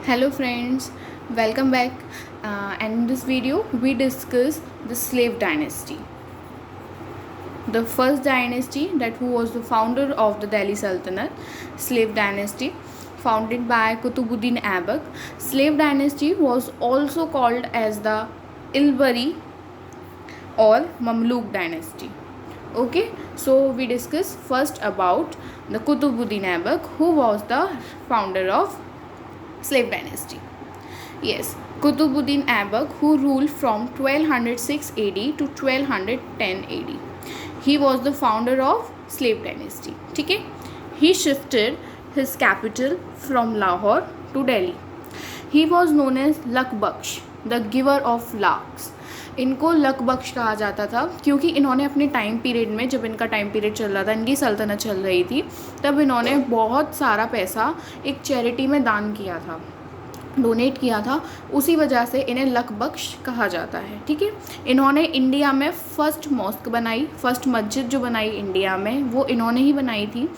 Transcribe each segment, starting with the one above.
Hello friends, welcome back. And in this video, we discuss the slave dynasty. The first dynasty that who was the founder of the Delhi Sultanate, slave dynasty, founded by Qutbuddin Aibak. Slave dynasty was also called as the Ilbari or Mamluk dynasty. Okay, so we discuss first about the Qutbuddin Aibak, who was the founder of slave dynasty. Yes, Qutbuddin Aibak, who ruled from 1206 AD to 1210 AD. He was the founder of slave dynasty. ठीक है, he shifted his capital from Lahore to Delhi. He was known as luck Bakhsh, the giver of lakhs. इनको luck बख्श कहा जाता था क्योंकि इन्होंने अपने time period में, जब इनका टाइम पीरियड चल रहा था, इनकी सल्तनत चल रही थी, तब इन्होंने बहुत सारा पैसा एक चैरिटी में दान किया था, डोनेट किया था. उसी वजह से इन्हें लक बख्श कहा जाता है. ठीक है, इन्होंने इंडिया में फ़र्स्ट मॉस्क बनाई, फ़र्स्ट मस्जिद जो बनाई इंडिया में वो इन्होंने ही बनाई थी,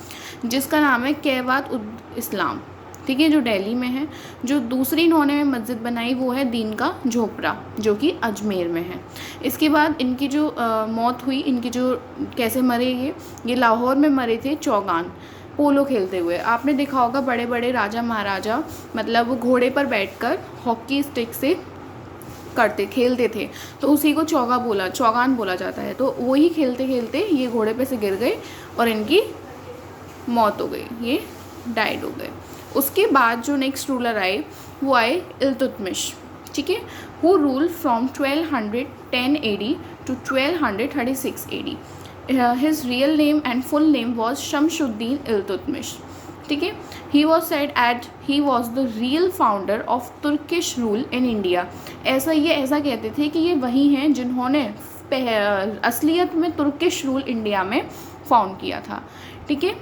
जिसका नाम है कैवात उद इस्लाम. ठीक है, जो दिल्ली में है. जो दूसरी इन्होंने मस्जिद बनाई वो है दीन का झोपड़ा, जो कि अजमेर में है. इसके बाद इनकी जो मौत हुई, इनकी जो कैसे मरे, ये लाहौर में मरे थे चौगान, पोलो खेलते हुए. आपने देखा होगा बड़े बड़े राजा महाराजा मतलब घोड़े पर बैठकर हॉकी स्टिक से खेलते थे, तो उसी को चौगान बोला जाता है. तो वही खेलते खेलते ये घोड़े पे से गिर गए और इनकी मौत हो गई, ये डाइड हो गए. उसके बाद जो नेक्स्ट रूलर आए वो आए इल्तुतमिश. ठीक है, who rule from 1210 AD to 1236 AD. His real name and full name was Shamshuddin Iltutmish. ठीक है, he was said at he was the real founder of Turkish rule in India. ऐसा कहते थे कि ये वही हैं जिन्होंने असलियत में तुर्किश रूल इंडिया में फाउंड किया था. ठीक है,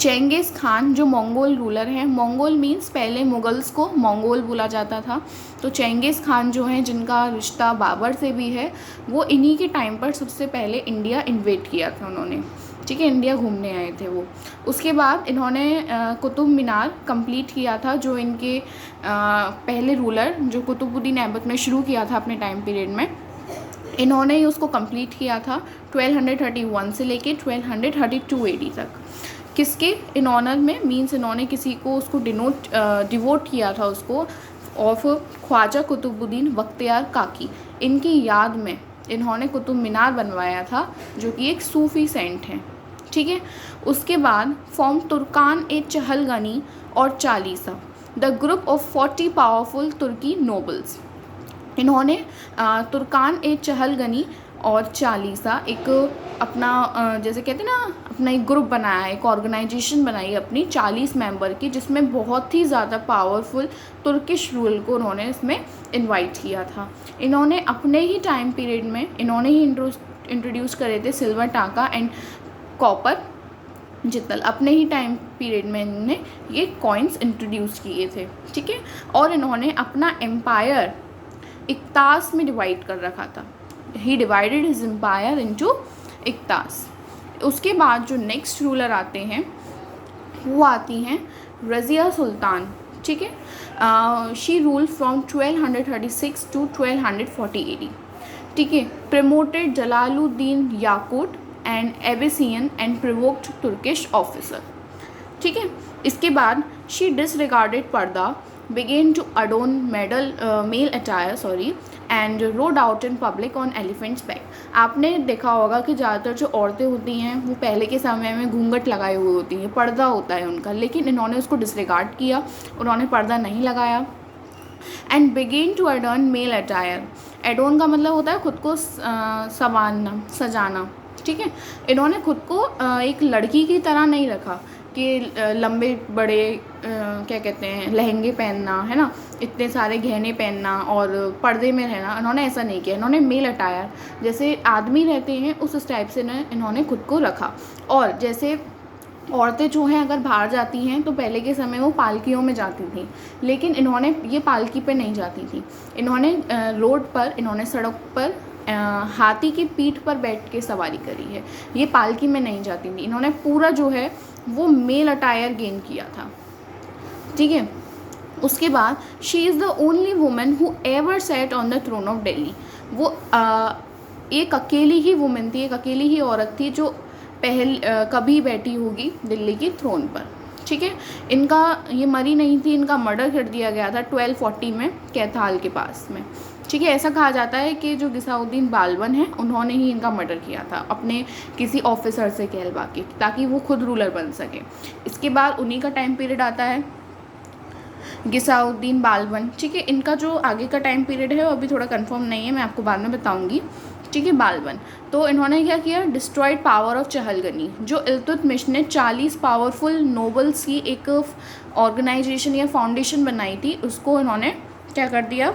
चेंगिस खान जो मंगोल रूलर हैं, मंगोल मीन्स पहले मुगल्स को मंगोल बोला जाता था. तो चेंगिस खान जो हैं, जिनका रिश्ता बाबर से भी है, वो इन्हीं के टाइम पर सबसे पहले इंडिया इन्वेट किया था उन्होंने. ठीक है, इंडिया घूमने आए थे वो. उसके बाद इन्होंने कुतुब मीनार कंप्लीट किया था, जो इनके पहले रूलर जो कुतुबुद्दीन ऐबक ने शुरू किया था अपने टाइम पीरियड में, इन्होंने ही उसको कंप्लीट किया था 1231 से लेके 1232 AD तक. किसके इन ऑनर में, मीन्स इन्होंने किसी को उसको डिवोट किया था उसको, ऑफ ख्वाजा कुतुबुद्दीन बख्तियार काकी. इनकी याद में इन्होंने कुतुब मीनार बनवाया था, जो कि एक सूफ़ी सेंट हैं. ठीक है, उसके बाद फॉर्म तुर्कान ए चहलगनी और चालीसा, द ग्रुप ऑफ 40 पावरफुल तुर्की नोबल्स. इन्होंने तुर्कान ए चहलगनी और चालीसा एक अपना जैसे कहते हैं ना, अपना एक ग्रुप बनाया, एक ऑर्गेनाइजेशन बनाई अपनी 40 मेंबर की, जिसमें बहुत ही ज़्यादा पावरफुल तुर्किश रूल को उन्होंने इसमें इनवाइट किया था. इन्होंने अपने ही टाइम पीरियड में इन्होंने ही इंट्रोड्यूस करे थे सिल्वर टाका एंड कॉपर जितल. अपने ही टाइम पीरियड में इन्होंने ये कॉइन्स इंट्रोड्यूस किए थे. ठीक है, और इन्होंने अपना एम्पायर इक्तास में डिवाइड कर रखा था. ही डिवाइडेड हिज एम्पायर इनटू इक्तास. उसके बाद जो नेक्स्ट रूलर आते हैं वो आती हैं रज़िया सुल्तान. ठीक है, she rule from 1236 to 1240 AD. ठीक है, promoted Jalaluddin Yakut and Abyssinian and provoked Turkish officer. ठीक है, इसके बाद she disregarded purdah, began to adorn male attire and rode out in public on elephant's back. आपने देखा होगा कि ज़्यादातर जो औरतें होती हैं वो पहले के समय में घूंघट लगाए हुए होती हैं, पर्दा होता है उनका, लेकिन इन्होंने उसको डिसरिगार्ड किया, उन्होंने पर्दा नहीं लगाया. And began to adorn male attire. Adorn का मतलब होता है खुद को संवारना, सजाना. ठीक है, इन्होंने खुद को एक लड़की की तरह नहीं रखा कि लंबे बड़े क्या कहते हैं लहंगे पहनना, है ना, इतने सारे गहने पहनना और पर्दे में रहना. इन्होंने ऐसा नहीं किया. इन्होंने मेल अटायर जैसे आदमी रहते हैं उस टाइप से इन्होंने खुद को रखा. और जैसे औरतें जो हैं अगर बाहर जाती हैं तो पहले के समय वो पालकियों में जाती थी, लेकिन इन्होंने ये पालकी पे नहीं जाती थी. इन्होंने रोड पर, इन्होंने सड़क पर हाथी की पीठ पर बैठ के सवारी करी है. ये पालकी में नहीं जाती थी. इन्होंने पूरा जो है वो मेल अटायर गेन किया था. ठीक है, उसके बाद she is the only women who ever set on the throne of Delhi. वो एक अकेली ही वुमेन थी, एक अकेली ही औरत थी जो कभी बैठी होगी दिल्ली की थ्रोन पर। ठीक है, इनका ये मरी नहीं थी, इनका मर्डर कर दिया गया था 1240 में कैथाल के पास में। ठीक है, ऐसा कहा जाता है कि जो गिसाउद्दीन बालबन है उन्होंने ही इनका मर्डर किया था अपने किसी ऑफिसर से कहलवा के, ताकि वो खुद रूलर बन सके। इसके बाद उन्हीं का टाइम पीरियड आता है गिसाउद्दीन बालबन। ठीक है, इनका जो आगे का टाइम पीरियड है वो अभी थोड़ा कंफर्म नहीं है, मैं आपको बाद में बताऊंगी। ठीक है, बालबन तो इन्होंने क्या किया, डिस्ट्रॉयड पावर ऑफ चहलगनी। जो इल्तुतमिश ने 40 पावरफुल नोबल्स की एक ऑर्गेनाइजेशन या फाउंडेशन बनाई थी, उसको इन्होंने क्या कर दिया,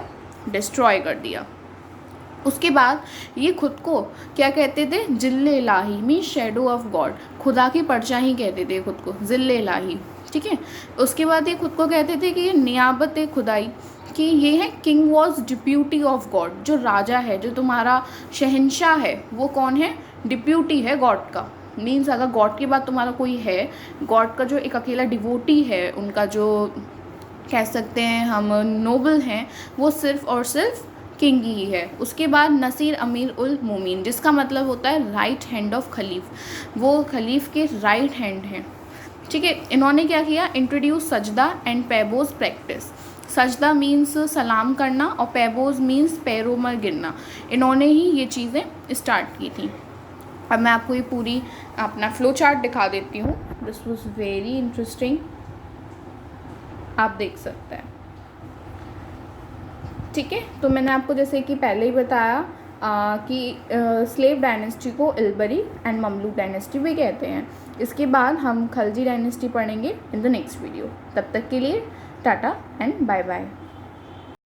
डिस्ट्रॉय कर दिया। उसके बाद ये खुद को क्या कहते थे, जिल्ले इलाही मीन शेडो ऑफ गॉड, खुदा की परछाई कहते थे खुद को, जिल्ले इलाही। ठीक है, उसके बाद ये खुद को कहते थे कि ये नियाबत खुदाई, कि ये है king was deputy of God. जो राजा है, जो तुम्हारा शहंशाह है, वो कौन है, डिप्यूटी है गॉड का। मीन्स अगर गॉड के बाद तुम्हारा कोई है, गॉड का जो एक अकेला डिवोटी है, उनका जो कह सकते हैं हम नोबल हैं, वो सिर्फ और सिर्फ किंग ही है। उसके बाद नसीर अमीर उल मोमिन, जिसका मतलब होता है राइट हैंड ऑफ खलीफ, वो खलीफ के राइट हैंड हैं। ठीक है, इन्होंने क्या किया, इंट्रोड्यूस सजदा एंड पैबोज प्रैक्टिस। सजदा मीन्स सलाम करना और पैबोज मीन्स पैरों में गिरना। इन्होंने ही ये चीज़ें स्टार्ट की थी। अब मैं आपको ये पूरी अपना फ्लो चार्ट दिखा देती हूँ। दिस वॉज वेरी इंटरेस्टिंग, आप देख सकते हैं। ठीक है, तो मैंने आपको जैसे कि पहले ही बताया कि स्लेव डायनेस्टी को इल्बरी एंड ममलूक डायनेस्टी भी कहते हैं। इसके बाद हम खलजी डायनेस्टी पढ़ेंगे इन द नेक्स्ट वीडियो। तब तक के लिए टाटा एंड बाय बाय।